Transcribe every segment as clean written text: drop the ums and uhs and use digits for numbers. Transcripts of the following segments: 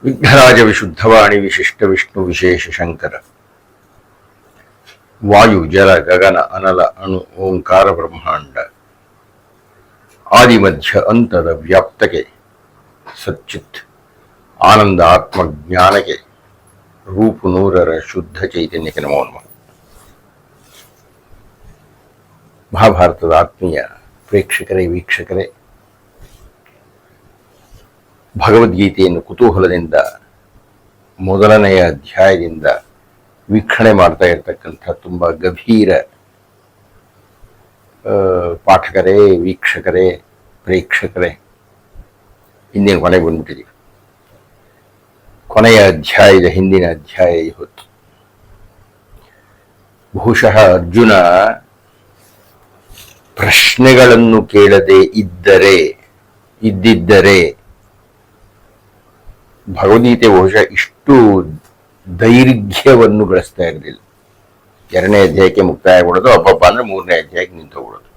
ವಿಘ್ನರಾಜ ವಿಶುದ್ಧವಾಣಿ ವಿಶಿಷ್ಟ ವಿಷ್ಣು ವಿಶೇಷ ಶಂಕರ ವಾಯು ಜಲ ಗಗನ ಅನಲ ಅಣು ಓಂಕಾರ ಬ್ರಹ್ಮಾಂಡ ಆದಿಮಧ್ಯ ಅಂತದ ವ್ಯಾಪ್ತಕ್ಕೆ ಸಚ್ಚಿತ್ ಆನಂದ ಆತ್ಮಜ್ಞಾನಕ್ಕೆ ರೂಪು ನೂರರ ಶುದ್ಧ ಚೈತನ್ಯಕ್ಕೆ ನಮೋ ನಮಃ. ಮಹಾಭಾರತದ ಆತ್ಮೀಯ ಪ್ರೇಕ್ಷಕರೇ, ವೀಕ್ಷಕರೇ, ಭಗವದ್ಗೀತೆಯನ್ನು ಕುತೂಹಲದಿಂದ ಮೊದಲನೆಯ ಅಧ್ಯಾಯದಿಂದ ವೀಕ್ಷಣೆ ಮಾಡ್ತಾ ಇರತಕ್ಕಂಥ ತುಂಬ ಗಭೀರ ಪಾಠಕರೇ, ವೀಕ್ಷಕರೇ, ಪ್ರೇಕ್ಷಕರೇ, ಹಿಂದಿನ ಕೊನೆಗೆ ಬಂದ್ಬಿಟ್ಟಿದ್ದೀವಿ. ಕೊನೆಯ ಅಧ್ಯಾಯದ ಹಿಂದಿನ ಅಧ್ಯಾಯ ಇವತ್ತು. ಬಹುಶಃ ಅರ್ಜುನ ಪ್ರಶ್ನೆಗಳನ್ನು ಕೇಳದೆ ಇದ್ದಿದ್ದರೆ ಭಗವದ್ಗೀತೆ ಬಹುಶಃ ಇಷ್ಟು ದೈರ್ಘ್ಯವನ್ನು ಗಳಿಸ್ತಾ ಇರಲಿಲ್ಲ. ಎರಡನೇ ಅಧ್ಯಾಯಕ್ಕೆ ಮುಕ್ತಾಯ ಕೊಡೋದು, ಹಬ್ಬ ಅಂದ್ರೆ ಮೂರನೇ ಅಧ್ಯಾಯಕ್ಕೆ ನಿಂತುಬಿಡೋದು.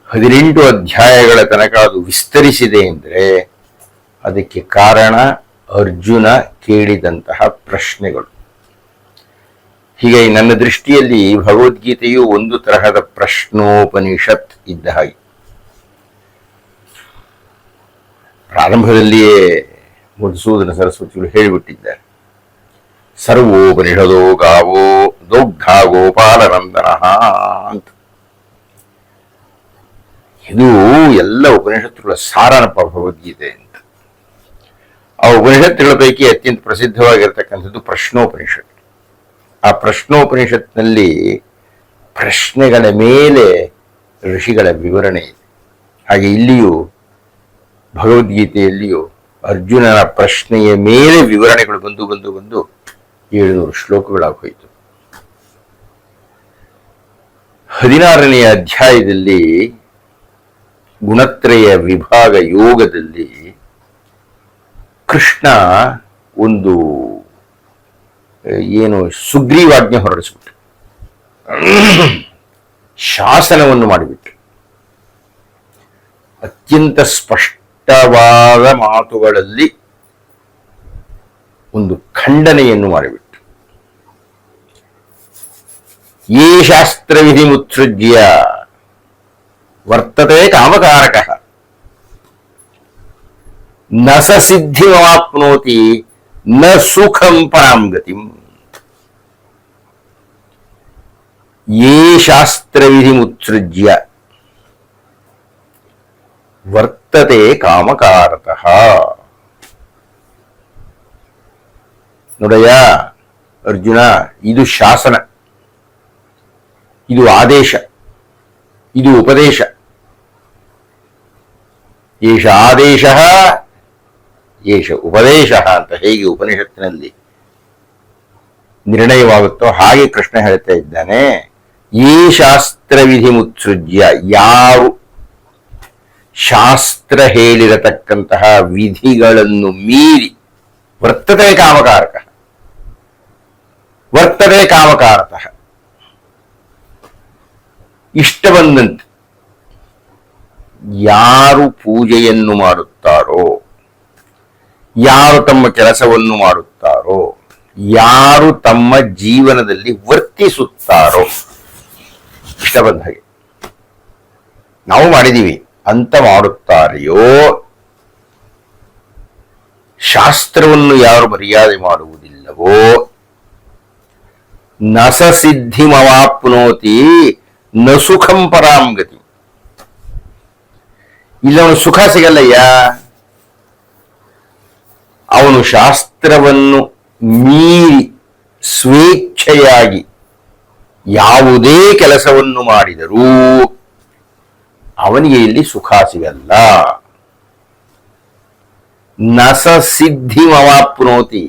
18 ಅಧ್ಯಾಯಗಳ ತನಕ ಅದು ವಿಸ್ತರಿಸಿದೆ ಅಂದರೆ ಅದಕ್ಕೆ ಕಾರಣ ಅರ್ಜುನ ಕೇಳಿದಂತಹ ಪ್ರಶ್ನೆಗಳು. ಹೀಗಾಗಿ ನನ್ನ ದೃಷ್ಟಿಯಲ್ಲಿ ಭಗವದ್ಗೀತೆಯು ಒಂದು ತರಹದ ಪ್ರಶ್ನೋಪನಿಷತ್ ಇದ್ದ ಹಾಗೆ. ಪ್ರಾರಂಭದಲ್ಲಿಯೇ ಮಧುಸೂದನ ಸರಸ್ವತಿಗಳು ಹೇಳಿಬಿಟ್ಟಿದ್ದಾರೆ, ಸರ್ವೋಪನಿಷದೋ ಗಾವೋ ದೊಗ್ಧ ಗೋಪಾಲನಂದನ ಅಂತ. ಇದು ಎಲ್ಲ ಉಪನಿಷತ್ತುಗಳ ಸಾರನಪ್ಪ ಭಗವದ್ಗೀತೆ ಅಂತ. ಆ ಉಪನಿಷತ್ತುಗಳ ಪೈಕಿ ಅತ್ಯಂತ ಪ್ರಸಿದ್ಧವಾಗಿರ್ತಕ್ಕಂಥದ್ದು ಪ್ರಶ್ನೋಪನಿಷತ್. ಆ ಪ್ರಶ್ನೋಪನಿಷತ್ನಲ್ಲಿ ಪ್ರಶ್ನೆಗಳ ಮೇಲೆ ಋಷಿಗಳ ವಿವರಣೆ ಇದೆ. ಹಾಗೆ ಇಲ್ಲಿಯೂ ಭಗವದ್ಗೀತೆಯಲ್ಲಿಯೂ ಅರ್ಜುನನ ಪ್ರಶ್ನೆಯ ಮೇಲೆ ವಿವರಣೆಗಳು ಬಂದು 700 ಶ್ಲೋಕಗಳಾಗೋಯಿತು. 16ನೇ ಅಧ್ಯಾಯದಲ್ಲಿ ಗುಣತ್ರಯ ವಿಭಾಗ ಯೋಗದಲ್ಲಿ ಕೃಷ್ಣ ಒಂದು ಸುಗ್ರೀವಾಜ್ಞೆ ಹೊರಡಿಸ್ಬಿಟ್ಟು ಶಾಸನವನ್ನು ಮಾಡಿಬಿಟ್ಟು ಅತ್ಯಂತ ಸ್ಪಷ್ಟವಾದ ಮಾತುಗಳಲ್ಲಿ ಒಂದು ಖಂಡನೆಯನ್ನು ಮಾಡಿಬಿಟ್ಟು, ಯೇ ಶಾಸ್ತ್ರ ವಿಧಿ ಮುತ್ಸೃಜ್ಯ ವರ್ತತೆ ಕಾಮಕಾರಕ ನ ಸ ಸಿದ್ಧಿಮಾಪ್ನೋತಿ ನ ಸುಖಂ ಪರಾಂ ಗತಿಂ. ಯೇ ಶಾಸ್ತ್ರ ವಿಧಿ ಮುತ್ಸೃಜ್ಯ ವರ್ತತೆ ಕಾಮಕಾರತಃ. ನೋಡಯ್ಯ ಅರ್ಜುನ, ಇದು ಶಾಸನ, ಇದು ಆದೇಶ, ಇದು ಉಪದೇಶ. ಏಷ ಆದೇಶ ಏಷ ಉಪದೇಶ ಅಂತ ಹೇಗೆ ಉಪನಿಷತ್ತಿನಲ್ಲಿ ನಿರ್ಣಯವಾಗುತ್ತೋ ಹಾಗೆ ಕೃಷ್ಣ ಹೇಳ್ತಾ ಇದ್ದಾನೆ, ಈ ಶಾಸ್ತ್ರ ವಿಧಿ ಮುತ್ಸೃಜ್ಯ, ಯಾರು ಶಾಸ್ತ್ರ ಹೇಳಿರತಕ್ಕಂತಹ ವಿಧಿಗಳನ್ನು ಮೀರಿ ವರ್ತತೆ ಕಾಮಕಾರಕ ವರ್ತತೆ ಕಾಮಕಾರತಃ, ಇಷ್ಟ ಬಂದಂತೆ ಯಾರು ಪೂಜೆಯನ್ನು ಮಾಡುತ್ತಾರೋ, ಯಾರು ತಮ್ಮ ಕೆಲಸವನ್ನು ಮಾಡುತ್ತಾರೋ, ಯಾರು ತಮ್ಮ ಜೀವನದಲ್ಲಿ ವರ್ತಿಸುತ್ತಾರೋ, ಇಷ್ಟ ಬಂದ ಹಾಗೆ ನಾವು ಮಾಡಿದೀವಿ ಅಂತ ಮಾಡುತ್ತಾರೆಯೋ, ಶಾಸ್ತ್ರವನ್ನು ಯಾರು ಮರ್ಯಾದೆ ಮಾಡುವುದಿಲ್ಲವೋ, ನ ಸ ಸಿದ್ಧಿಮವಾಪ್ನೋತಿ ನ ಸುಖಂ ಪರಾಂ ಗತಿ. ಇಲ್ಲ ಅವನು ಸುಖ ಸಿಗಲ್ಲಯ್ಯ. ಅವನು ಶಾಸ್ತ್ರವನ್ನು ಮೀರಿ ಸ್ವೇಚ್ಛೆಯಾಗಿ ಯಾವುದೇ ಕೆಲಸವನ್ನು ಮಾಡಿದರೂ ಅವನಿಗೆ ಇಲ್ಲಿ ಸುಖ ಸಿಗಲ್ಲ. ನ ಸ ಸಿದ್ಧಿಮವಾಪ್ನೋತಿ,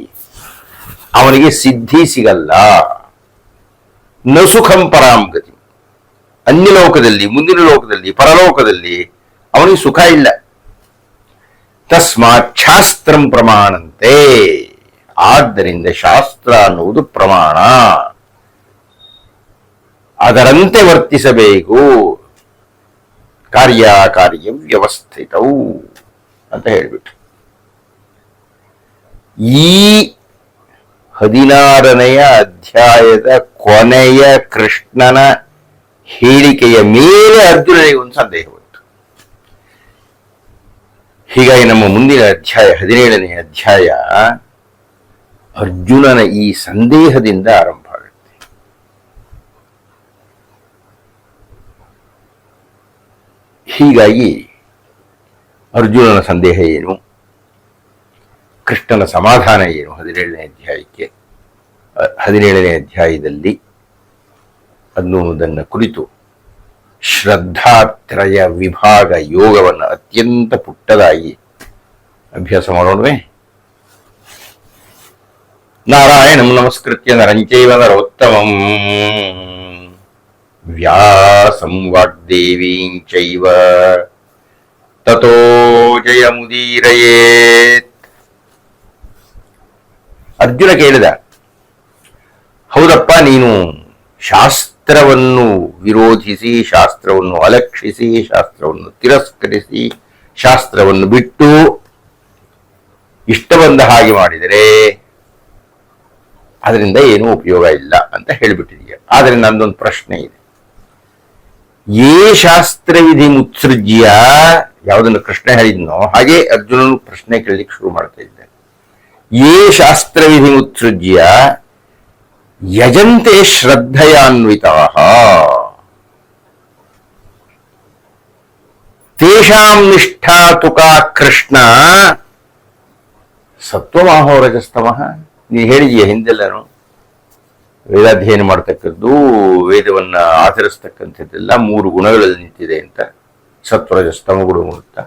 ಅವನಿಗೆ ಸಿದ್ಧಿ ಸಿಗಲ್ಲ. ನ ಸುಖಂ ಪರಾಂ ಗತಿ, ಅನ್ಯಲೋಕದಲ್ಲಿ, ಮುಂದಿನ ಲೋಕದಲ್ಲಿ, ಪರಲೋಕದಲ್ಲಿ ಅವನಿಗೆ ಸುಖ ಇಲ್ಲ. ತಸ್ಮಾತ್ ಶಾಸ್ತ್ರಂ ಪ್ರಮಾಣಂತೆ, ಆದ್ದರಿಂದ ಶಾಸ್ತ್ರ ಅನ್ನುವುದು ಪ್ರಮಾಣ, ಅದರಂತೆ ವರ್ತಿಸಬೇಕು. ಕಾರ್ಯ ಕಾರ್ಯ ವ್ಯವಸ್ಥಿತವು ಅಂತ ಹೇಳ್ಬಿಟ್ರು. ಈ 16ನೆಯ ಅಧ್ಯಾಯದ ಕೊನೆಯ ಕೃಷ್ಣನ ಹೇಳಿಕೆಯ ಮೇಲೆ ಅರ್ಜುನನಿಗೆ ಒಂದು ಸಂದೇಹ ಬಂತು. ಹೀಗಾಗಿ ನಮ್ಮ ಮುಂದಿನ ಅಧ್ಯಾಯ 17ನೇ ಅಧ್ಯಾಯ ಅರ್ಜುನನ ಈ ಸಂದೇಹದಿಂದ ಆರಂಭ ಆಗುತ್ತೆ. ಹೀಗಾಗಿ ಅರ್ಜುನನ ಸಂದೇಹ ಏನು, ಕೃಷ್ಣನ ಸಮಾಧಾನ ಏನು 17ನೇ ಅಧ್ಯಾಯದಲ್ಲಿ ಅನ್ನುವುದನ್ನು ಕುರಿತು ಶ್ರದ್ಧಾತ್ರಯ ವಿಭಾಗ ಯೋಗವನ್ನು ಅತ್ಯಂತ ಪುಟ್ಟದಾಗಿ ಅಭ್ಯಾಸ ಮಾಡೋಣವೇ. ನಾರಾಯಣಂ ನಮಸ್ಕೃತ್ಯ ನರಂಚೈವ ನರೋತ್ತಮಂ ವ್ಯಾಸಂ ವಾಗ್ದೇವೀಂ ಚೈವ ತತೋ ಜಯಮುದೀರಯೇತ್. ಅರ್ಜುನ ಕೇಳಿದ, ಹೌದಪ್ಪ, ನೀನು ಶಾಸ್ತ್ರವನ್ನು ವಿರೋಧಿಸಿ, ಶಾಸ್ತ್ರವನ್ನು ಅಲಕ್ಷಿಸಿ, ಶಾಸ್ತ್ರವನ್ನು ತಿರಸ್ಕರಿಸಿ, ಶಾಸ್ತ್ರವನ್ನು ಬಿಟ್ಟು ಇಷ್ಟ ಬಂದ ಹಾಗೆ ಮಾಡಿದರೆ ಅದರಿಂದ ಏನೂ ಉಪಯೋಗ ಇಲ್ಲ ಅಂತ ಹೇಳಿಬಿಟ್ಟಿದೀಯ. ಆದರೆ ನಂದೊಂದು ಪ್ರಶ್ನೆ ಇದೆ. ಯೇ ಶಾಸ್ತ್ರವಿಧಿ ಮುತ್ಸೃಜ್ಯ, ಯಾವುದನ್ನು ಕೃಷ್ಣ ಹೇಳಿದ್ನೋ ಹಾಗೆ ಅರ್ಜುನನು ಪ್ರಶ್ನೆ ಕೇಳಲಿಕ್ಕೆ ಶುರು ಮಾಡ್ತಾ ಇದ್ದಾನೆ. ಯೇ ಶಾಸ್ತ್ರವಿಧಿ ಮುತ್ಸೃಜ್ಯ ಯಜಂತೆ ಶ್ರದ್ಧಯಾನ್ವಿತಾಃ ತೇಷಾಂ ನಿಷ್ಠಾ ತುಕಾ ಕೃಷ್ಣ ಸತ್ವಮಾಹೋ ರಜಸ್ತಮಃ. ನೀ ಹೇಳಿದೀಯ ಹಿಂದೆಲ್ಲನು, ವೇದಾಧ್ಯಯನ ಮಾಡ್ತಕ್ಕದ್ದು, ವೇದವನ್ನ ಆಚರಿಸ್ತಕ್ಕಂಥದ್ದೆಲ್ಲ 3 ಗುಣಗಳಲ್ಲಿ ನಿಂತಿದೆ ಅಂತ, ಸತ್ವರಜಸ್ತಮ ಗುಣ ಅಂತ.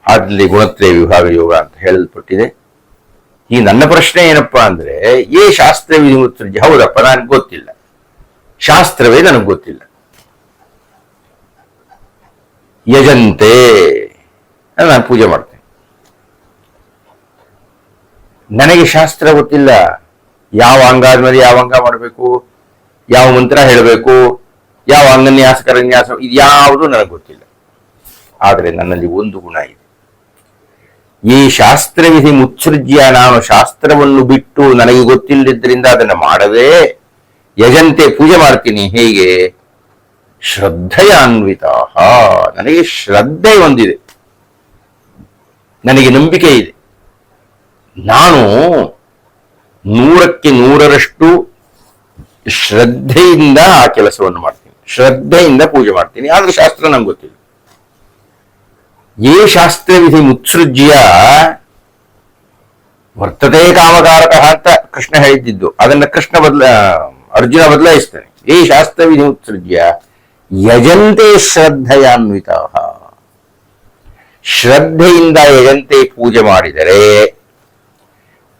ಅಲ್ಲಿ ಗುಣತ್ರಯ ವಿಭಾಗ ಯೋಗ ಅಂತ ಹೇಳಲ್ಪಟ್ಟಿದೆ. ಈ ನನ್ನ ಪ್ರಶ್ನೆ ಏನಪ್ಪಾ ಅಂದ್ರೆ, ಏ ಶಾಸ್ತ್ರವಿಧಿ ಮುತ್ಸೃಜ್ಯ, ಹೌದಪ್ಪ ನನಗೆ ಗೊತ್ತಿಲ್ಲ, ಶಾಸ್ತ್ರವೇ ನನಗೆ ಗೊತ್ತಿಲ್ಲ. ಯಜಂತೆ ನಾನು ಪೂಜೆ ಮಾಡ್ತೇನೆ, ನನಗೆ ಶಾಸ್ತ್ರ ಗೊತ್ತಿಲ್ಲ. ಯಾವ ಅಂಗ ಆದ್ಮೇಲೆ ಯಾವ ಅಂಗ ಮಾಡಬೇಕು, ಯಾವ ಮಂತ್ರ ಹೇಳಬೇಕು, ಯಾವ ಅಂಗನ್ಯಾಸ ಕರನ್ಯಾಸ, ಇದು ಯಾವುದು ನನಗೆ ಗೊತ್ತಿಲ್ಲ. ಆದರೆ ನನ್ನಲ್ಲಿ ಒಂದು ಗುಣ ಇದೆ. ಈ ಶಾಸ್ತ್ರವಿಧಿ ಮುತ್ಸೃಜ್ಯ, ನಾನು ಶಾಸ್ತ್ರವನ್ನು ಬಿಟ್ಟು ನನಗೆ ಗೊತ್ತಿಲ್ಲದ್ರಿಂದ ಅದನ್ನು ಮಾಡದೆ ಯಜಂತೆ ಪೂಜೆ ಮಾಡ್ತೀನಿ. ಹೇಗೆ? ಶ್ರದ್ಧೆಯಾನ್ವಿತ, ನನಗೆ ಶ್ರದ್ಧೆ ಹೊಂದಿದೆ, ನನಗೆ ನಂಬಿಕೆ ಇದೆ. ನಾನು 100ಕ್ಕೆ 100ರಷ್ಟು ಶ್ರದ್ಧೆಯಿಂದ ಆ ಕೆಲಸವನ್ನು ಮಾಡ್ತೀನಿ, ಶ್ರದ್ಧೆಯಿಂದ ಪೂಜೆ ಮಾಡ್ತೀನಿ. ಆದ್ರೆ ಶಾಸ್ತ್ರ ನಂಗೆ ಗೊತ್ತಿಲ್ಲ. ಯೇ ಶಾಸ್ತ್ರವಿಧಿ ಮುತ್ಸೃಜ್ಯ ವರ್ತತೆ ಕಾಮಕಾರಕ ಅಂತ ಕೃಷ್ಣ ಹೇಳಿದ್ದು, ಅದನ್ನ ಅರ್ಜುನ ಬದಲಾಯಿಸ್ತಾನೆ. ಯೇ ಶಾಸ್ತ್ರವಿಧಿ ಮುತ್ಸೃಜ್ಯ ಯಜಂತೆ ಶ್ರದ್ಧೆಯಾನ್ವಿತ, ಶ್ರದ್ಧೆಯಿಂದ ಯಜಂತೆ ಪೂಜೆ ಮಾಡಿದರೆ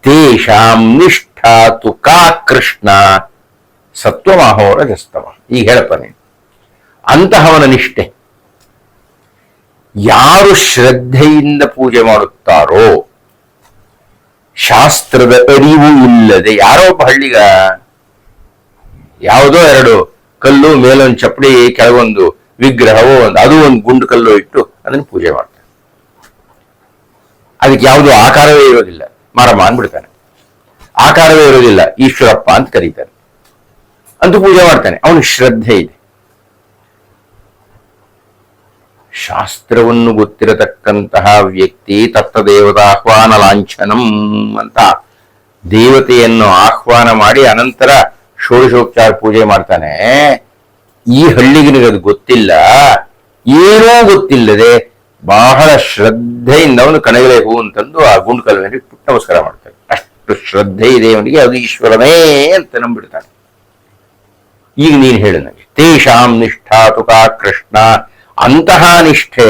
ತೇಷಾಂ ನಿಷ್ಠಾ ತುಕಾ ಕೃಷ್ಣ ಸತ್ವಮಾಹೋ ರಜಸ್ತಮ. ಈಗ ಹೇಳಪ್ಪ ನೀನು, ಅಂತಹವನ ನಿಷ್ಠೆ, ಯಾರು ಶ್ರದ್ಧೆಯಿಂದ ಪೂಜೆ ಮಾಡುತ್ತಾರೋ, ಶಾಸ್ತ್ರದ ಅರಿವು ಇಲ್ಲದೆ, ಯಾರೋ ಒಬ್ಬ ಹಳ್ಳಿಗ ಯಾವುದೋ 2 ಕಲ್ಲು, ಮೇಲೊಂದು ಚಪ್ಪಡಿ, ಕೆಳಗೊಂದು ವಿಗ್ರಹವೋ ಅದು ಒಂದು ಗುಂಡು ಕಲ್ಲು ಇಟ್ಟು ಅದನ್ನು ಪೂಜೆ ಮಾಡ್ತಾನೆ. ಅದಕ್ಕೆ ಯಾವುದೋ ಆಕಾರವೇ ಇರೋದಿಲ್ಲ, ಮಾರಮ್ಮ ಅಂದ್ಬಿಡ್ತಾನೆ. ಆಕಾರವೇ ಇರೋದಿಲ್ಲ, ಈಶ್ವರಪ್ಪ ಅಂತ ಕರೀತಾನೆ, ಅಂತೂ ಪೂಜೆ ಮಾಡ್ತಾನೆ. ಅವನಿಗೆ ಶ್ರದ್ಧೆ ಇದೆ. ಶಾಸ್ತ್ರವನ್ನು ಗೊತ್ತಿರತಕ್ಕಂತಹ ವ್ಯಕ್ತಿ ತತ್ತದೇವತಾಹ್ವಾನ ಲಾಂಛನಂ ಅಂತ ದೇವತೆಯನ್ನು ಆಹ್ವಾನ ಮಾಡಿ ಅನಂತರ ಷೋಡಶೋಪಚಾರ ಪೂಜೆ ಮಾಡ್ತಾನೆ. ಈ ಹಳ್ಳಿಗನಿಗೆ ಅದು ಗೊತ್ತಿಲ್ಲ, ಏನೂ ಗೊತ್ತಿಲ್ಲದೆ ಬಹಳ ಶ್ರದ್ಧೆಯಿಂದ ಅವನು ಕಣಗಲೆ ಹೂ ಅಂತಂದು ಆ ಗುಂಡ್ಕಲ್ಲಿನಲ್ಲಿ ನಮಸ್ಕಾರ ಮಾಡ್ತಾನೆ. ಅಷ್ಟು ಶ್ರದ್ಧೆ ಇದೆ ಅವನಿಗೆ, ಅದು ಈಶ್ವರನೇ ಅಂತ ನಂಬಿಡ್ತಾನೆ. ಈಗ ನೀನು ಹೇಳು ನನಗೆ, ತೇಷಾಂ ನಿಷ್ಠಾ ತುಕಾ ಕೃಷ್ಣ, ಅಂತಹ ನಿಷ್ಠೆ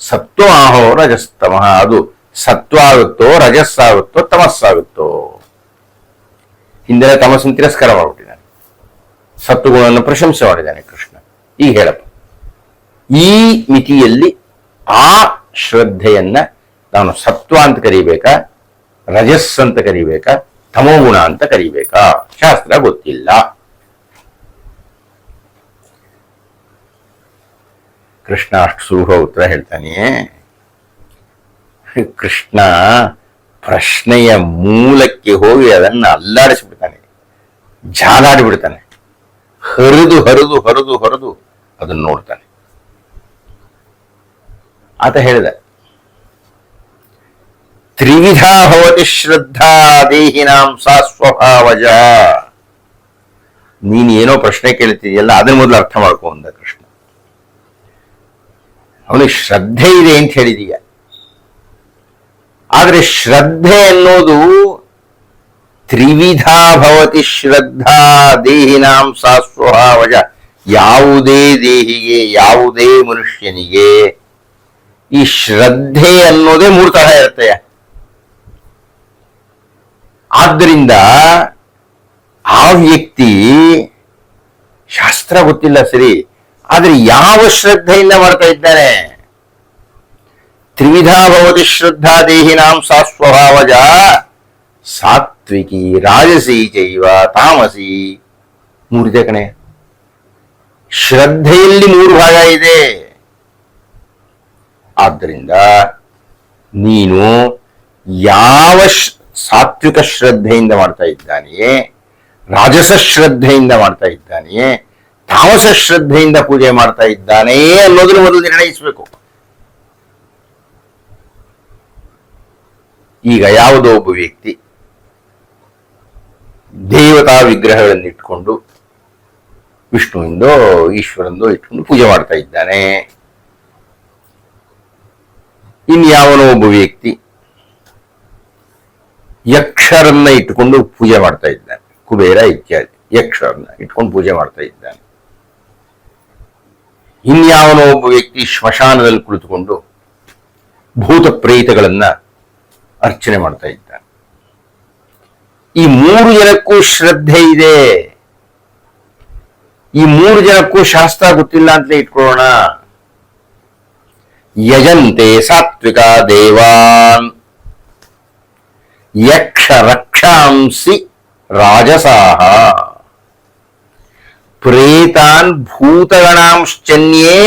ಸತ್ವಮಾಹೋ ರಜಸ್ತಮಃ, ಅದು ಸತ್ವ ಆಗುತ್ತೋ ರಜಸ್ಸಾಗುತ್ತೋ ತಮಸ್ಸಾಗುತ್ತೋ. ಹಿಂದೆ ತಮಸ್ಸನ್ನು ತಿರಸ್ಕಾರ ಮಾಡಿಬಿಟ್ಟಿದ್ದಾನೆ, ಸತ್ವಗುಣವನ್ನು ಪ್ರಶಂಸೆ ಮಾಡಿದ್ದಾನೆ ಕೃಷ್ಣ. ಈಗ ಹೇಳಪ್ಪ, ಈ ಮಿತಿಯಲ್ಲಿ ಆ ಶ್ರದ್ಧೆಯನ್ನ ನಾನು ಸತ್ವ ಅಂತ ಕರಿಬೇಕಾ, ರಜಸ್ ಅಂತ ಕರಿಬೇಕಾ, ತಮೋಗುಣ ಅಂತ ಕರಿಬೇಕಾ? ಶಾಸ್ತ್ರ ಗೊತ್ತಿಲ್ಲ. ಕೃಷ್ಣ ಅಷ್ಟು ಸುಲಭ ಉತ್ತರ ಹೇಳ್ತಾನೆ. ಕೃಷ್ಣ ಪ್ರಶ್ನೆಯ ಮೂಲಕ್ಕೆ ಹೋಗಿ ಅದನ್ನ ಅಲ್ಲಾಡಿಸ್ಬಿಡ್ತಾನೆ, ಜಾಲಾಡಿಬಿಡ್ತಾನೆ, ಹರಿದು ಹರಿದು ಹರಿದು ಹರಿದು ಅದನ್ನು ನೋಡ್ತಾನೆ. ಆತ ಹೇಳಿದ, ತ್ರಿವಿಧಾ ಭವತಿ ಶ್ರದ್ಧಾ ದೇಹಿನಾಂ ಸಾ ಸ್ವಭಾವಜ. ನೀನು ಏನೋ ಪ್ರಶ್ನೆ ಕೇಳ್ತಿದೆಯಲ್ಲ ಅದನ್ನ ಮೊದಲು ಅರ್ಥ ಮಾಡ್ಕೊ ಅಂದ ಕೃಷ್ಣ. ಅವನಿಗೆ ಶ್ರದ್ಧೆ ಇದೆ ಅಂತ ಹೇಳಿದೀಯ, ಆದ್ರೆ ಶ್ರದ್ಧೆ ಅನ್ನೋದು ತ್ರಿವಿಧಾ ಭವತಿ ಶ್ರದ್ಧಾ ದೇಹಿನಾಂ ಸಾ ಸ್ವಭಾವಜ. ಯಾವುದೇ ದೇಹಿಗೆ, ಯಾವುದೇ ಮನುಷ್ಯನಿಗೆ ಈ ಶ್ರದ್ಧೆ ಅನ್ನೋದೇ 3 ತರಹ ಇರುತ್ತೆ. ಆದ್ದರಿಂದ ಆ ವ್ಯಕ್ತಿ ಶಾಸ್ತ್ರ ಗೊತ್ತಿಲ್ಲ ಸರಿ, ಆದ್ರೆ ಯಾವ ಶ್ರದ್ಧೆಯಿಂದ ಮಾಡ್ತಾ ಇದ್ದಾನೆ? ತ್ರಿವಿಧಾ ಭವತಿ ಶ್ರದ್ಧಾ ದೇಹಿನಾಂ ಸಾ ಸ್ವಭಾವಜ ಸಾತ್ವಿಕಿ ರಾಜಸಿ ಚೈವ ತಾಮಸಿ. 3 ಇದೆ ಕಣೆ. ಶ್ರದ್ಧೆಯಲ್ಲಿ 3 ಭಾಗ ಇದೆ. ಆದ್ದರಿಂದ ನೀನು ಯಾವ ಸಾತ್ವಿಕ ಶ್ರದ್ಧೆಯಿಂದ ಮಾಡ್ತಾ ಇದ್ದಾನೆಯೇ, ರಾಜಸ ಶ್ರದ್ಧೆಯಿಂದ ಮಾಡ್ತಾ ಇದ್ದಾನೆಯೇ, ತಾಮಸ ಶ್ರದ್ಧೆಯಿಂದ ಪೂಜೆ ಮಾಡ್ತಾ ಇದ್ದಾನೆಯೇ ಅನ್ನೋದನ್ನು ಮೊದಲು ನಿರ್ಣಯಿಸಬೇಕು. ಈಗ ಯಾವುದೋ ಒಬ್ಬ ವ್ಯಕ್ತಿ ದೇವತಾ ವಿಗ್ರಹಗಳನ್ನು ಇಟ್ಕೊಂಡು, ವಿಷ್ಣುವಿಂದೋ ಈಶ್ವರಂದೋ ಇಟ್ಕೊಂಡು ಪೂಜೆ ಮಾಡ್ತಾ ಇದ್ದಾನೆ. ಇನ್ಯಾವನೋ ಒಬ್ಬ ವ್ಯಕ್ತಿ ಯಕ್ಷರನ್ನ ಇಟ್ಟುಕೊಂಡು ಪೂಜೆ ಮಾಡ್ತಾ ಇದ್ದಾನೆ, ಕುಬೇರ ಇತ್ಯಾದಿ ಯಕ್ಷರನ್ನ ಇಟ್ಕೊಂಡು ಪೂಜೆ ಮಾಡ್ತಾ ಇದ್ದಾನೆ. ಇನ್ಯಾವನೋ ಒಬ್ಬ ವ್ಯಕ್ತಿ ಸ್ಮಶಾನದಲ್ಲಿ ಕುಳಿತುಕೊಂಡು ಭೂತ ಪ್ರೇತಗಳನ್ನ ಅರ್ಚನೆ ಮಾಡ್ತಾ ಇದ್ದಾನೆ. ಈ 3 ಜನಕ್ಕೂ ಶ್ರದ್ಧೆ ಇದೆ. ಈ 3 ಜನಕ್ಕೂ ಶಾಸ್ತ್ರ ಗೊತ್ತಿಲ್ಲ ಅಂತಲೇ ಇಟ್ಕೊಳ್ಳೋಣ. ಯಜಂತೆ ಸಾತ್ವಿಕ ದೇವಾನ್ ಯಕ್ಷ ರಕ್ಷಾಂಸಿ ರಾಜಸಾಹ ಪ್ರೇತಾನ್ ಭೂತಗಣಾಂಶ್ಚನ್ಯೇ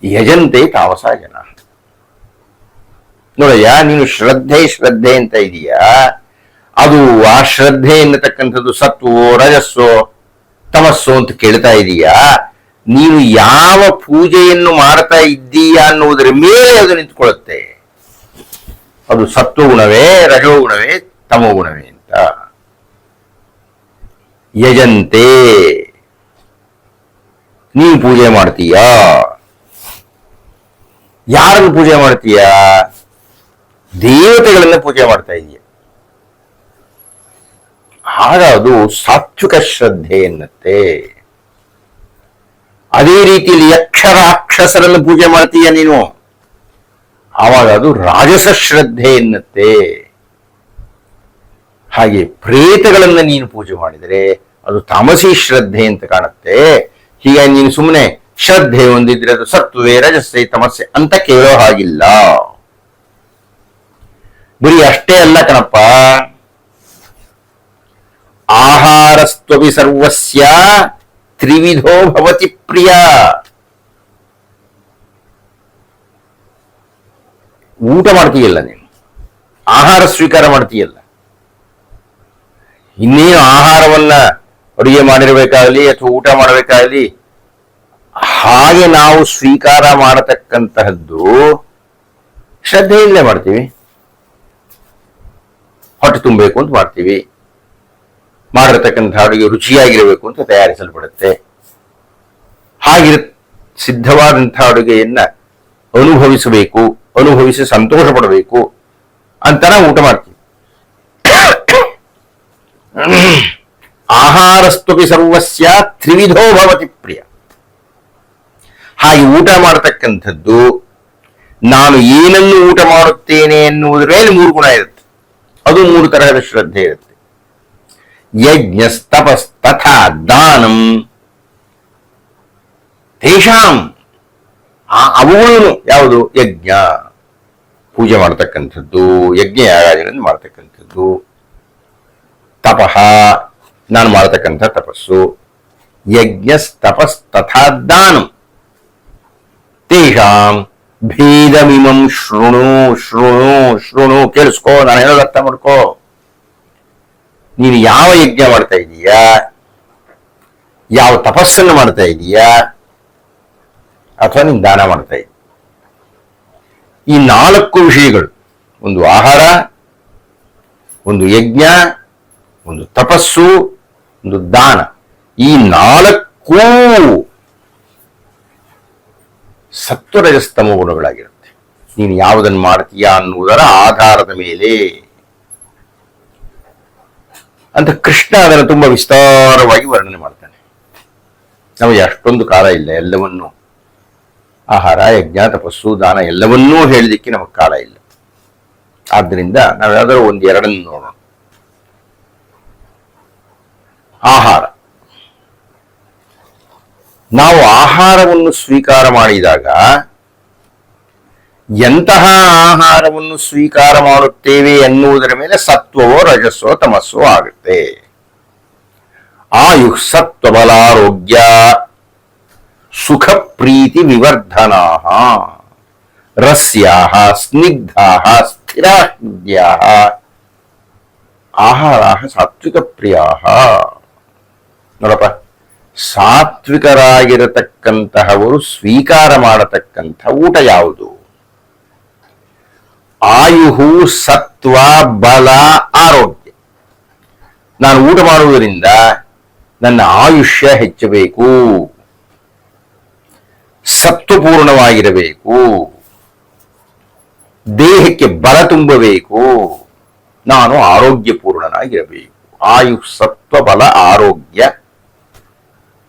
ಯಜಂತೆ ತಾಮಸ ಜನ. ನೋಡಯ್ಯ, ನೀನು ಶ್ರದ್ಧೆ ಶ್ರದ್ಧೆ ಅಂತ ಇದೀಯಾ, ಅದು ಆ ಶ್ರದ್ಧೆ ಎನ್ನತಕ್ಕಂಥದ್ದು ಸತ್ವೋ ರಜಸ್ಸೋ ತಮಸ್ಸೋ ಅಂತ ಕೇಳ್ತಾ ಇದೀಯಾ. ನೀನು ಯಾವ ಪೂಜೆಯನ್ನು ಮಾಡ್ತಾ ಇದ್ದೀಯಾ ಅನ್ನುವುದರ ಮೇಲೆ ಅದು ನಿಂತ್ಕೊಳ್ಳುತ್ತೆ. ಅದು ಸತ್ವಗುಣವೇ, ರಜೋಗುಣವೇ, ತಮೋಗುಣವೇ ಅಂತ. ಯಜಂತೆ, ನೀನು ಪೂಜೆ ಮಾಡ್ತೀಯಾ. ಯಾರನ್ನು ಪೂಜೆ ಮಾಡ್ತೀಯಾ? ದೇವತೆಗಳನ್ನ ಪೂಜೆ ಮಾಡ್ತಾ ಇದೀಯ. ಆಗ ಅದು ಸಾತ್ವಿಕ ಶ್ರದ್ಧೆ ಎನ್ನುತ್ತೆ. ಅದೇ ರೀತಿಯಲ್ಲಿ ಯಕ್ಷ ರಾಕ್ಷಸರನ್ನು ಪೂಜೆ ಮಾಡ್ತೀಯ ನೀನು, ಆವಾಗ ಅದು ರಾಜಸ ಶ್ರದ್ಧೆ ಎನ್ನುತ್ತೆ. ಹಾಗೆ ಪ್ರೇತಗಳನ್ನ ನೀನು ಪೂಜೆ ಮಾಡಿದರೆ ಅದು ತಾಮಸಿ ಶ್ರದ್ಧೆ ಅಂತ ಕಾಣುತ್ತೆ. ಹೀಗಾಗಿ ನೀನು ಸುಮ್ಮನೆ ಶ್ರದ್ಧೆ ಹೊಂದಿದ್ರೆ ಅದು ಸತ್ವೇ ರಜಸ್ಸೆ ತಮಸ್ಸೆ ಅಂತ ಕೇಳೋ ಹಾಗಿಲ್ಲ. ಬರೀ ಅಷ್ಟೇ ಅಲ್ಲ ಕಣಪ್ಪ, ಆಹಾರಸ್ತ್ವಪಿ ಸರ್ವಸ್ಯ ತ್ರಿವಿಧೋ ಭವತಿ ಪ್ರಿಯ. ಊಟ ಮಾಡ್ತೀಯಲ್ಲ ನೀನು, ಆಹಾರ ಸ್ವೀಕಾರ ಮಾಡ್ತೀಯಲ್ಲ, ಇನ್ನೇನು ಆಹಾರವನ್ನ ಅಡುಗೆ ಮಾಡಿರ್ಬೇಕಾಗಲಿ ಅಥವಾ ಊಟ ಮಾಡಬೇಕಾಗಲಿ ಹಾಗೆ ನಾವು ಸ್ವೀಕಾರ ಮಾಡತಕ್ಕಂತಹದ್ದು ಶ್ರದ್ಧೆಯಿಂದಲೇ ಮಾಡ್ತೀವಿ. ಹೊಟ್ಟೆ ತುಂಬಬೇಕು ಅಂತ ಮಾಡ್ತೀವಿ, ಮಾಡಿರತಕ್ಕಂಥ ಅಡುಗೆ ರುಚಿಯಾಗಿರಬೇಕು ಅಂತ ತಯಾರಿಸಲ್ಪಡುತ್ತೆ. ಹಾಗಿರ ಸಿದ್ಧವಾದಂತಹ ಅಡುಗೆಯನ್ನ ಅನುಭವಿಸಬೇಕು, ಅನುಭವಿಸಿ ಸಂತೋಷ ಪಡಬೇಕು ಅಂತ ನಾವು ಊಟ ಮಾಡ್ತೀವಿ. ಆಹಾರಸ್ತ್ವಪಿ ಸರ್ವಸ್ಯ ತ್ರಿವಿಧೋ ಭವತಿ ಪ್ರಿಯ. ಹಾಗೆ ಊಟ ಮಾಡತಕ್ಕಂಥದ್ದು ನಾನು ಏನನ್ನು ಊಟ ಮಾಡುತ್ತೇನೆ ಎನ್ನುವುದರ ಮೇಲೆ 3 ಗುಣ ಇರುತ್ತೆ. ಅದು 3 ತರಹದ ಶ್ರದ್ಧೆ ಇರುತ್ತೆ. ಯಜ್ಞಸ್ತಪಸ್ತಥಾ ದಾನಂ ತೇಷಾಂ, ಅವುಗಳನ್ನು ಯಾವುದು? ಯಜ್ಞ, ಪೂಜೆ ಮಾಡತಕ್ಕಂಥದ್ದು, ಯಜ್ಞ ಯಾಗಾದಿಗಳನ್ನು ಮಾಡತಕ್ಕಂಥದ್ದು. ತಪಃ, ನಾನು ಮಾಡತಕ್ಕಂಥ ತಪಸ್ಸು. ಯಜ್ಞಸ್ತಪಸ್ತಥಾ ದಾನಂ ತೇಷಾಂ ಭೇದಮಿಮಂ ಶೃಣು ಶೃಣು ಶೃಣು, ಕೇಳಿಸ್ಕೋ, ನಾನು ಹೇಳೋದು ಅರ್ಥ ಮಾಡ್ಕೋ. ನೀನು ಯಾವ ಯಜ್ಞ ಮಾಡ್ತಾ ಇದೀಯಾ, ಯಾವ ತಪಸ್ಸನ್ನು ಮಾಡ್ತಾ ಇದೀಯಾ, ಅಥವಾ ನೀನು ದಾನ ಮಾಡ್ತಾ ಇದೀಯ, ಈ 4 ವಿಷಯಗಳು, ಒಂದು ಆಹಾರ, ಒಂದು ಯಜ್ಞ, ಒಂದು ತಪಸ್ಸು, ಒಂದು ದಾನ, ಈ 4 ಸತ್ವರಜಸ್ತಮ ಗುಣಗಳಾಗಿರುತ್ತೆ. ನೀನು ಯಾವುದನ್ನು ಮಾಡ್ತೀಯಾ ಅನ್ನುವುದರ ಆಧಾರದ ಮೇಲೆ ಅಂತ ಕೃಷ್ಣ ಅದನ್ನು ತುಂಬಾ ವಿಸ್ತಾರವಾಗಿ ವರ್ಣನೆ ಮಾಡ್ತಾನೆ. ನಮಗೆ ಅಷ್ಟೊಂದು ಕಾಲ ಇಲ್ಲ ಎಲ್ಲವನ್ನೂ, ಆಹಾರ, ಯಜ್ಞ, ತಪಸ್ಸು, ದಾನ ಎಲ್ಲವನ್ನೂ ಹೇಳಲಿಕ್ಕೆ ನಮಗೆ ಕಾಲ ಇಲ್ಲ. ಆದ್ದರಿಂದ ನಾವು ಯಾವ್ದಾದ್ರು 1-2 ನೋಡೋಣ. ಆಹಾರ. ನಾವು ಆಹಾರವನ್ನು ಸ್ವೀಕಾರ ಮಾಡಿದಾಗ ಎಂತಹ ಆಹಾರವನ್ನು ಸ್ವೀಕಾರ ಮಾಡುತ್ತೇವೆ ಎನ್ನುವುದರ ಮೇಲೆ ಸತ್ವವೋ ರಜಸ್ಸೋ ತಮಸ್ಸೋ ಆಗುತ್ತೆ. ಆಯು ಸತ್ವಬಲಾರೋಗ್ಯ ಸುಖ ಪ್ರೀತಿ ವಿವರ್ಧನಾ ರಸ್ಯಾ ಸ್ನಿಗ್ಧಾ ಸ್ಥಿರಾಹೃದ್ಯಾ ಆಹಾರ ಸಾತ್ವಿಕ ಪ್ರಿಯಾ. ನೋಡಪ್ಪ, ಸಾತ್ವಿಕರಾಗಿರತಕ್ಕಂತಹವರು ಸ್ವೀಕಾರ ಮಾಡತಕ್ಕಂಥ ಊಟ ಯಾವುದು? ಆಯುಹು ಸತ್ವ ಬಲ ಆರೋಗ್ಯ. ನಾನು ಊಟ ಮಾಡುವುದರಿಂದ ನನ್ನ ಆಯುಷ್ಯ ಹೆಚ್ಚಬೇಕು, ಸತ್ವಪೂರ್ಣವಾಗಿರಬೇಕು, ದೇಹಕ್ಕೆ ಬಲ ತುಂಬಬೇಕು, ನಾನು ಆರೋಗ್ಯಪೂರ್ಣನಾಗಿರಬೇಕು. ಆಯು ಸತ್ವ ಬಲ ಆರೋಗ್ಯ.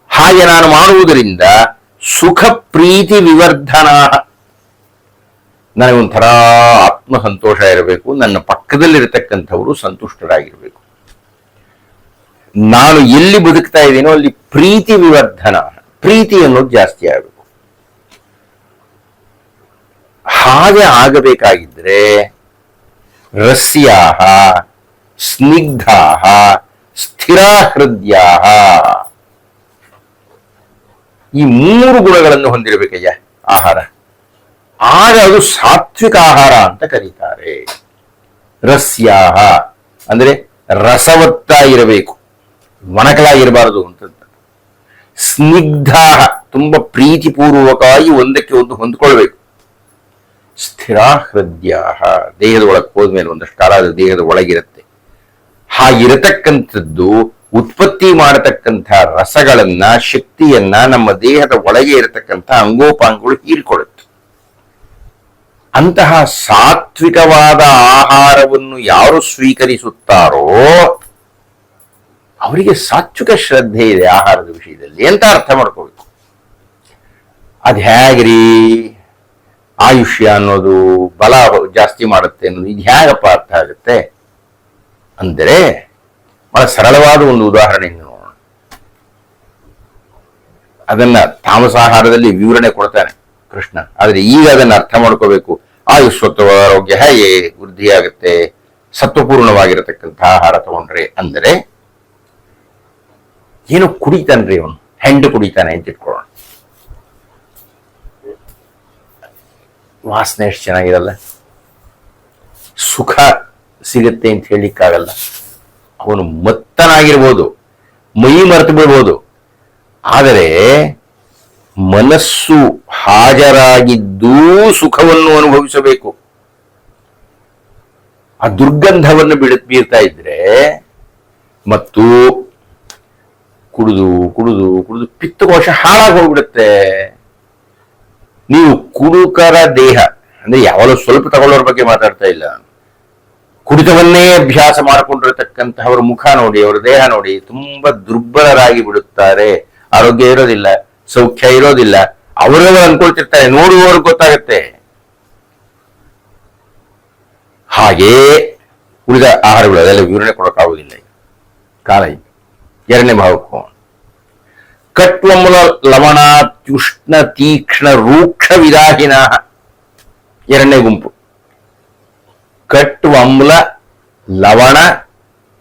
ಹಾಗೆ ನಾನು ಮಾಡುವುದರಿಂದ ಸುಖ ಪ್ರೀತಿ ವಿವರ್ಧನ. ನನಗೊಂಥರ ಆತ್ಮ ಸಂತೋಷ ಇರಬೇಕು, ನನ್ನ ಪಕ್ಕದಲ್ಲಿರತಕ್ಕಂಥವರು ಸಂತುಷ್ಟರಾಗಿರಬೇಕು, ನಾನು ಎಲ್ಲಿ ಬದುಕ್ತಾ ಇದ್ದೀನೋ ಅಲ್ಲಿ ಪ್ರೀತಿ ವಿವರ್ಧನ, ಪ್ರೀತಿ ಅನ್ನೋದು ಜಾಸ್ತಿ ಆಗಬೇಕು. ಹಾಗೆ ಆಗಬೇಕಾಗಿದ್ರೆ ರಸ್ಯಾ ಸ್ನಿಗ್ಧಾ ಸ್ಥಿರಾಹೃದ್ಯಾ, ಈ 3 ಗುಣಗಳನ್ನು ಹೊಂದಿರಬೇಕಯ್ಯ ಆಹಾರ. ಆಗ ಅದು ಸಾತ್ವಿಕ ಆಹಾರ ಅಂತ ಕರೀತಾರೆ. ರಸ್ಯಾ ಅಂದ್ರೆ ರಸವತ್ತಾಗಿರಬೇಕು, ಒಣಕಲಾಗಿರಬಾರದು ಅಂತ. ಸ್ನಿಗ್ಧಾ ತುಂಬಾ ಪ್ರೀತಿಪೂರ್ವಕವಾಗಿ ಒಂದಕ್ಕೆ ಒಂದು ಹೊಂದ್ಕೊಳ್ಬೇಕು. ಸ್ಥಿರಾಹೃದ್ಯ ದೇಹದ ಒಳಗೆ ಹೋದ್ಮೇಲೆ ಒಂದಷ್ಟು ಕಾಲ ಅದು ದೇಹದ ಒಳಗಿರುತ್ತೆ. ಹಾಗಿರತಕ್ಕಂಥದ್ದು ಉತ್ಪತ್ತಿ ಮಾಡತಕ್ಕಂಥ ರಸಗಳನ್ನ, ಶಕ್ತಿಯನ್ನ ನಮ್ಮ ದೇಹದ ಒಳಗೆ ಇರತಕ್ಕಂಥ ಅಂಗೋಪಾಂಗಗಳು ಹೀರಿಕೊಳ್ಳುತ್ತೆ. ಅಂತಹ ಸಾತ್ವಿಕವಾದ ಆಹಾರವನ್ನು ಯಾರು ಸ್ವೀಕರಿಸುತ್ತಾರೋ ಅವರಿಗೆ ಸಾತ್ವಿಕ ಶ್ರದ್ಧೆ ಇದೆ ಆಹಾರದ ವಿಷಯದಲ್ಲಿ ಅಂತ ಅರ್ಥ ಮಾಡ್ಕೋಬೇಕು. ಅದ್ ಹೇಗ್ರಿ ಆಯುಷ್ಯ ಅನ್ನೋದು ಬಲ ಜಾಸ್ತಿ ಮಾಡುತ್ತೆ ಅನ್ನೋದು ಇದು ಹೇಗಪ್ಪ ಅರ್ಥ ಆಗುತ್ತೆ ಅಂದರೆ ಬಹಳ ಸರಳವಾದ ಒಂದು ಉದಾಹರಣೆಯನ್ನು ನೋಡೋಣ. ಅದನ್ನ ತಾಮಸಾಹಾರದಲ್ಲಿ ವಿವರಣೆ ಕೊಡ್ತಾನೆ ಕೃಷ್ಣ. ಆದ್ರೆ ಈಗ ಅದನ್ನ ಅರ್ಥ ಮಾಡ್ಕೋಬೇಕು. ಆಯುಷ್ವತ್ವ ಆರೋಗ್ಯ ಹೇಗೆ ವೃದ್ಧಿಯಾಗುತ್ತೆ ಸತ್ವಪೂರ್ಣವಾಗಿರತಕ್ಕಂಥ ಆಹಾರ ತಗೊಂಡ್ರೆ ಅಂದರೆ ಏನು ಕುಡಿತಾನ್ರಿ ಅವನು, ಹೆಂಡು ಕುಡಿತಾನೆ ಅಂತ ಇಟ್ಕೊಳ್ಳೋಣ. ವಾಸನೆ ಎಷ್ಟು ಚೆನ್ನಾಗಿರಲ್ಲ, ಸುಖ ಸಿಗುತ್ತೆ ಅಂತ ಹೇಳಿಕ್ಕಾಗಲ್ಲ. ಅವನು ಮತ್ತನಾಗಿರ್ಬೋದು, ಮೈ ಮರೆತು ಬಿಡ್ಬೋದು, ಆದರೆ ಮನಸ್ಸು ಹಾಜರಾಗಿದ್ದೂ ಸುಖವನ್ನು ಅನುಭವಿಸಬೇಕು. ಆ ದುರ್ಗಂಧವನ್ನು ಬೀರ್ತಾ ಇದ್ರೆ ಮತ್ತು ಕುಡಿದು ಕುಡಿದು ಕುಡಿದು ಪಿತ್ತಕೋಶ ಹಾಳಾಗಿ ಹೋಗ್ಬಿಡುತ್ತೆ. ನೀವು ಕುಡುಕರ ದೇಹ ಅಂದ್ರೆ ಯಾವಾಗಲೂ ಸ್ವಲ್ಪ ತಗೊಳ್ಳೋರ ಬಗ್ಗೆ ಮಾತಾಡ್ತಾ ಇಲ್ಲ, ಕುಡಿತವನ್ನೇ ಅಭ್ಯಾಸ ಮಾಡಿಕೊಂಡಿರತಕ್ಕಂತಹವರ ಮುಖ ನೋಡಿ, ಅವರ ದೇಹ ನೋಡಿ, ತುಂಬಾ ದುರ್ಬಲರಾಗಿ ಬಿಡುತ್ತಾರೆ. ಆರೋಗ್ಯ ಇರೋದಿಲ್ಲ, ಸೌಖ್ಯ ಇರೋದಿಲ್ಲ. ಅವರವರು ಅನ್ಕೊಳ್ತಿರ್ತಾರೆ, ನೋಡುವವ್ರಿಗೆ ಗೊತ್ತಾಗತ್ತೆ. ಹಾಗೇ ಉಳಿದ ಆಹಾರಗಳು ಅದೆಲ್ಲ ವಿವರಣೆ ಕೊಡೋಕ್ಕಾಗುವುದಿಲ್ಲ, ಕಾಲ ಇದೆ. 2ನೇ ಭಾವಕ್ಕೂ ಕಟ್ವಮೂಲ ಲವಣಾತ್ಯುಷ್ಣ ತೀಕ್ಷ್ಣ ರೂಕ್ಷ ವಿದಾಹಿನ. 2ನೇ ಗುಂಪು ಕಟ್ವಮ್ಲ ಲವಣ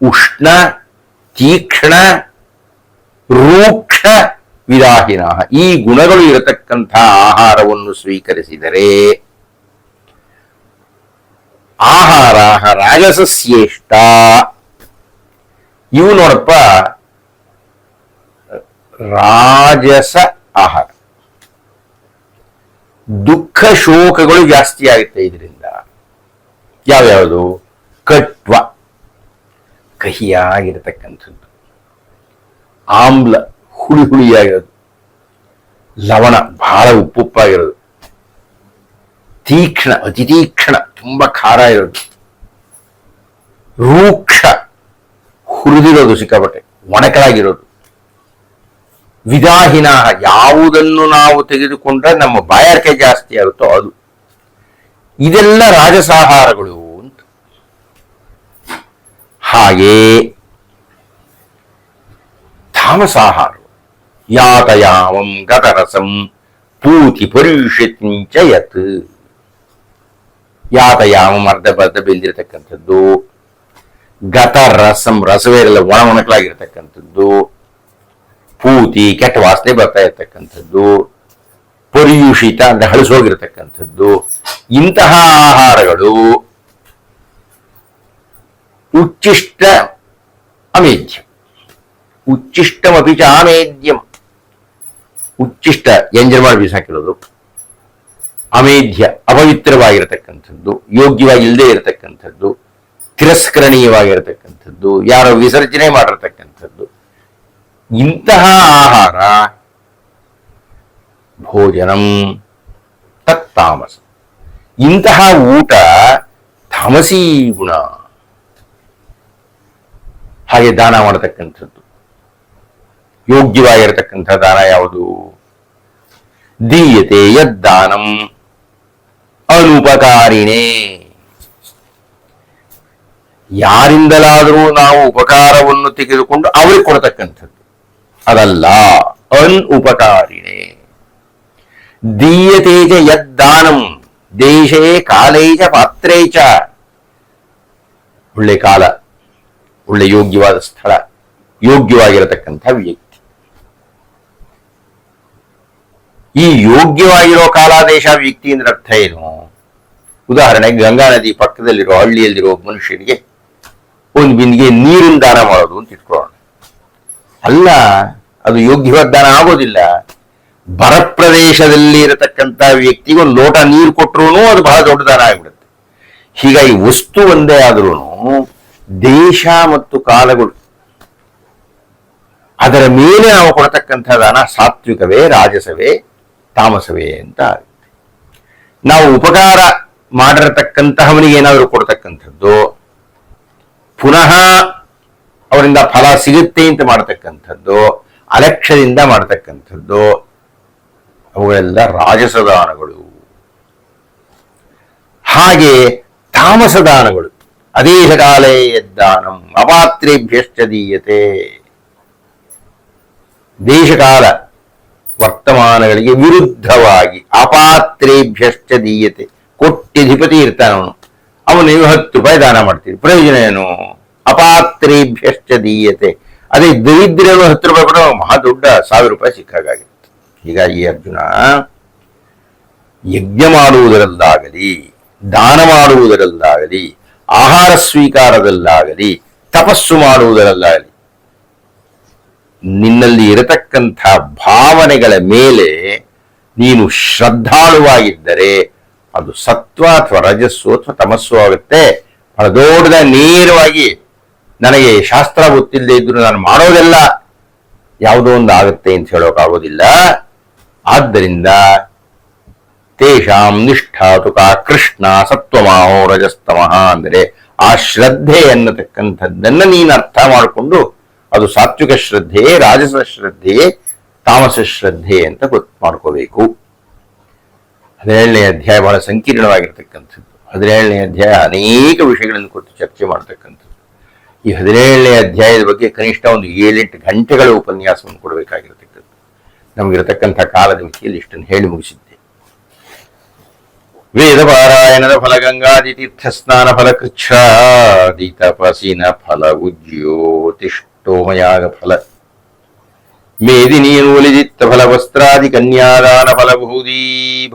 ಉಷ್ಣ ತೀಕ್ಷ್ಣ ರೂಕ್ಷ ವಿದಾಹಿನ. ಈ ಗುಣಗಳು ಇರತಕ್ಕಂಥ ಆಹಾರವನ್ನು ಸ್ವೀಕರಿಸಿದರೆ ಆಹಾರ ರಾಜಸಸ್ಯೇಷ್ಟ. ಇವು ನೋಡಪ್ಪ ರಾಜಸ ಆಹಾರ. ದುಃಖ ಶೋಕಗಳು ಜಾಸ್ತಿ ಆಗುತ್ತೆ ಇದರಿಂದ. ಯಾವ್ಯಾವುದು? ಕಟ್ವ, ಕಹಿಯಾಗಿರತಕ್ಕಂಥದ್ದು. ಆಮ್ಲ, ಹುಳಿ ಹುಳಿಯಾಗಿರೋದು. ಲವಣ, ಬಹಳ ಉಪ್ಪುಪ್ಪಾಗಿರೋದು. ತೀಕ್ಷ್ಣ, ಅತಿ ತೀಕ್ಷ್ಣ, ತುಂಬಾ ಖಾರ ಇರೋದು. ರೂಕ್ಷ, ಹುರಿದಿರೋದು, ಸಿಕ್ಕಾಪಟ್ಟೆ ಒಣಕಲಾಗಿರೋದು. ವಿದಾಹಿನ, ಯಾವುದನ್ನು ನಾವು ತೆಗೆದುಕೊಂಡ್ರೆ ನಮ್ಮ ಬಾಯಾರಿಕೆ ಜಾಸ್ತಿ ಆಗುತ್ತೋ ಅದು. ಇದೆಲ್ಲ ರಾಜಸಾಹಾರಗಳು ಅಂತ. ಹಾಗೇ ತಾಮಸಾಹಾರ ಯಾತಯಾಮಂ ಗತರಸಂ ಪೂತಿ ಪರುಷಿಂಚ ಯತ್. ಯಾತಯಾಮಂ ಅರ್ಧ ಬೆಂದಿರತಕ್ಕಂಥದ್ದು, ಗತರಸಂ ರಸವೇ ಇರಲ್ಲ, ಒಣ ಒಣಕಲಾಗಿರ್ತಕ್ಕಂಥದ್ದು, ಪೂತಿ ಕೆಟ್ಟ ವಾಸನೆ ಬರ್ತಾ ಇರತಕ್ಕಂಥದ್ದು, ಪರ್ಯುಷಿತ ಅಂದ್ರೆ ಹಳಸೋಗಿರತಕ್ಕಂಥದ್ದು. ಇಂತಹ ಆಹಾರಗಳು ಉಚ್ಚಿಷ್ಟ ಅಮೇಧ್ಯ. ಉಚ್ಚಿಷ್ಟಮಪಿ ಚ ಆಮೇದ್ಯಂ. ಉಚ್ಚಿಷ್ಟ ಎಂಜಲ್ ಮಾಡಿ ಬೀಸಾಕಿರೋದು. ಅಮೇಧ್ಯ ಅಪವಿತ್ರವಾಗಿರತಕ್ಕಂಥದ್ದು, ಯೋಗ್ಯವಾಗಿ ಇಲ್ಲದೆ ಇರತಕ್ಕಂಥದ್ದು, ತಿರಸ್ಕರಣೀಯವಾಗಿರತಕ್ಕಂಥದ್ದು, ಯಾರೋ ವಿಸರ್ಜನೆ ಮಾಡಿರತಕ್ಕಂಥದ್ದು. ಇಂತಹ ಆಹಾರ ಭೋಜನಂ ತತ್ತಾಮಸ. ಇಂತಹ ಊಟ ತಾಮಸೀ ಗುಣ. ಹಾಗೆ ದಾನ ಮಾಡತಕ್ಕಂಥದ್ದು ಯೋಗ್ಯವಾಗಿರತಕ್ಕಂಥ ದಾನ ಯಾವುದು? ದೀಯತೆ ಯದ್ದಾನಂ ಅನುಪಕಾರಿಣೇ. ಯಾರಿಂದಲಾದರೂ ನಾವು ಉಪಕಾರವನ್ನು ತೆಗೆದುಕೊಂಡು ಅವರಿಗೆ ಕೊಡತಕ್ಕಂಥದ್ದು ಅದಲ್ಲ. ಅನುಪಕಾರಿಣೇ. ದೀಯತೇಜ ಯದ್ದಾನಂ ದೇಶೇ ಕಾಲೇಜ ಪಾತ್ರೇಚ. ಒಳ್ಳೆ ಕಾಲ, ಒಳ್ಳೆ ಯೋಗ್ಯವಾದ ಸ್ಥಳ, ಯೋಗ್ಯವಾಗಿರತಕ್ಕಂಥ ವ್ಯಕ್ತಿ. ಈ ಯೋಗ್ಯವಾಗಿರೋ ಕಾಲ, ದೇಶ, ವ್ಯಕ್ತಿ ಅಂದ್ರೆ ಅರ್ಥ ಏನು? ಉದಾಹರಣೆಗೆ ಗಂಗಾ ನದಿ ಪಕ್ಕದಲ್ಲಿರೋ ಹಳ್ಳಿಯಲ್ಲಿರೋ ಮನುಷ್ಯನಿಗೆ ಒಂದು ಬಿಂದಿಗೆ ನೀರಿನ ದಾನ ಮಾಡೋದು ಅಂತ ಇಟ್ಕೊಳ್ಳೋಣ. ಅಲ್ಲ, ಅದು ಯೋಗ್ಯವಾದ ದಾನ ಆಗೋದಿಲ್ಲ. ಬರ ಪ್ರದೇಶದಲ್ಲಿ ಇರತಕ್ಕಂಥ ವ್ಯಕ್ತಿಗೆ ಒಂದು ಲೋಟ ನೀರು ಕೊಟ್ಟರು ಅದು ಬಹಳ ದೊಡ್ಡ ದಾನ ಆಗಿಬಿಡುತ್ತೆ. ಹೀಗಾಗಿ ವಸ್ತು ಒಂದೇ ಆದ್ರೂ ದೇಶ ಮತ್ತು ಕಾಲಗಳು, ಅದರ ಮೇಲೆ ನಾವು ಕೊಡತಕ್ಕಂಥ ದಾನ ಸಾತ್ವಿಕವೇ, ರಾಜಸವೇ, ತಾಮಸವೇ ಅಂತ ಆಗುತ್ತೆ. ನಾವು ಉಪಕಾರ ಮಾಡಿರತಕ್ಕಂತಹವನಿಗೆ ಏನಾದರೂ ಕೊಡ್ತಕ್ಕಂಥದ್ದು, ಪುನಃ ಅವರಿಂದ ಫಲ ಸಿಗುತ್ತೆ ಅಂತ ಮಾಡತಕ್ಕಂಥದ್ದು, ಅಲಕ್ಷ್ಯದಿಂದ ಮಾಡತಕ್ಕಂಥದ್ದು, ಅವುಗಳೆಲ್ಲ ರಾಜಸದಾನಗಳು. ಹಾಗೆ ತಾಮಸದಾನಗಳು ಅದೇಶಕಾಲೇ ಯದ್ದಾನಂ ಅಪಾತ್ರೇಭ್ಯಶ್ಚ ದೀಯತೆ. ದೇಶಕಾಲ ವರ್ತಮಾನಗಳಿಗೆ ವಿರುದ್ಧವಾಗಿ ಅಪಾತ್ರೇಭ್ಯಶ್ಚ ದೀಯತೆ. ಕೋಟ್ಯಧಿಪತಿ ಇರ್ತಾನ ಅವನು ನೀವು 10 ರೂಪಾಯಿ ದಾನ ಮಾಡ್ತೀರಿ, ಪ್ರಯೋಜನ ಏನು? ಅಪಾತ್ರೇಭ್ಯಶ್ಚ ದೀಯತೆ. ಅದೇ ದರಿದ್ರನು 10 ರೂಪಾಯಿ ಕೊಡ ಮಹಾ ದೊಡ್ಡ 1000 ರೂಪಾಯಿ ಸಿಕ್ಕಾಗಿರುತ್ತೆ. ಹೀಗಾಗಿ ಅರ್ಜುನ, ಯಜ್ಞ ಮಾಡುವುದರಲ್ಲಾಗಲಿ, ದಾನ ಮಾಡುವುದರಲ್ಲಾಗಲಿ, ಆಹಾರ ಸ್ವೀಕಾರದಲ್ಲಾಗಲಿ, ತಪಸ್ಸು ಮಾಡುವುದರಲ್ಲಾಗಲಿ, ನಿನ್ನಲ್ಲಿ ಇರತಕ್ಕಂಥ ಭಾವನೆಗಳ ಮೇಲೆ ನೀನು ಶ್ರದ್ಧಾಳುವಾಗಿದ್ದರೆ ಅದು ಸತ್ವ ಅಥವಾ ರಜಸ್ಸು ಅಥವಾ ತಮಸ್ಸು ಆಗುತ್ತೆ. ಬಹಳ ದೊಡ್ಡದ ನೇರವಾಗಿ ನನಗೆ ಶಾಸ್ತ್ರ ಗೊತ್ತಿಲ್ಲದೆ ಇದ್ರು ನಾನು ಮಾಡೋದೆಲ್ಲ ಯಾವುದೋ ಒಂದು ಆಗುತ್ತೆ ಅಂತ ಹೇಳೋಕ್ಕಾಗೋದಿಲ್ಲ. ಆದ್ದರಿಂದ ತೇಷಾಂ ನಿಷ್ಠಾತುಕ ಕೃಷ್ಣ ಸತ್ವಮಾಹೋ ರಜಸ್ತಮಃ ಅಂದರೆ ಆ ಶ್ರದ್ಧೆ ಅನ್ನತಕ್ಕಂಥದ್ದನ್ನ ನೀನು ಅರ್ಥ ಮಾಡಿಕೊಂಡು ಅದು ಸಾತ್ವಿಕ ಶ್ರದ್ಧೆ, ರಾಜಸ ಶ್ರದ್ಧೆ, ತಾಮಸ ಶ್ರದ್ಧೆ ಅಂತ ಗೊತ್ತು ಮಾಡ್ಕೋಬೇಕು. 17ನೇ ಅಧ್ಯಾಯ ಬಹಳ ಸಂಕೀರ್ಣವಾಗಿರ್ತಕ್ಕಂಥದ್ದು. 17ನೇ ಅಧ್ಯಾಯ ಅನೇಕ ವಿಷಯಗಳನ್ನು ಕುರಿತು ಚರ್ಚೆ ಮಾಡ್ತಕ್ಕಂಥದ್ದು. ಈ 17ನೇ ಅಧ್ಯಾಯದ ಬಗ್ಗೆ ಕನಿಷ್ಠ ಒಂದು 7-8 ಗಂಟೆಗಳ ಉಪನ್ಯಾಸವನ್ನು ಕೊಡಬೇಕಾಗಿರತಕ್ಕದ್ದು. ನಮಗಿರತಕ್ಕಂಥ ಕಾಲದ ಮಿತಿಯಲ್ಲಿ ಇಷ್ಟನ್ನು ಹೇಳಿ ಮುಗಿಸಿದ್ದೆ. ವೇದ ಪಾರಾಯಣದ ಫಲ, ಗಂಗಾದಿ ತೀರ್ಥ ಸ್ನಾನ ಫಲ, ಕೃಚ್ಛಾದಿ ತಪಸಿನ ಫಲ, ಉಜ್ಯೋತಿಷ್ಠೋಮಯಾಗ ಫಲ, ಮೇದಿನಿಯನ್ನು ಒಲಿದಿತ್ತ ಫಲ, ವಸ್ತ್ರಾದಿ ಕನ್ಯಾದಾನ ಫಲ, ಬಹುದೀ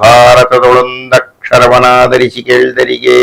ಭಾರತದೊಳೊಂದಕ್ಷರವನಾದರಿಸಿ ಕೇಳ್ದರಿಗೆ.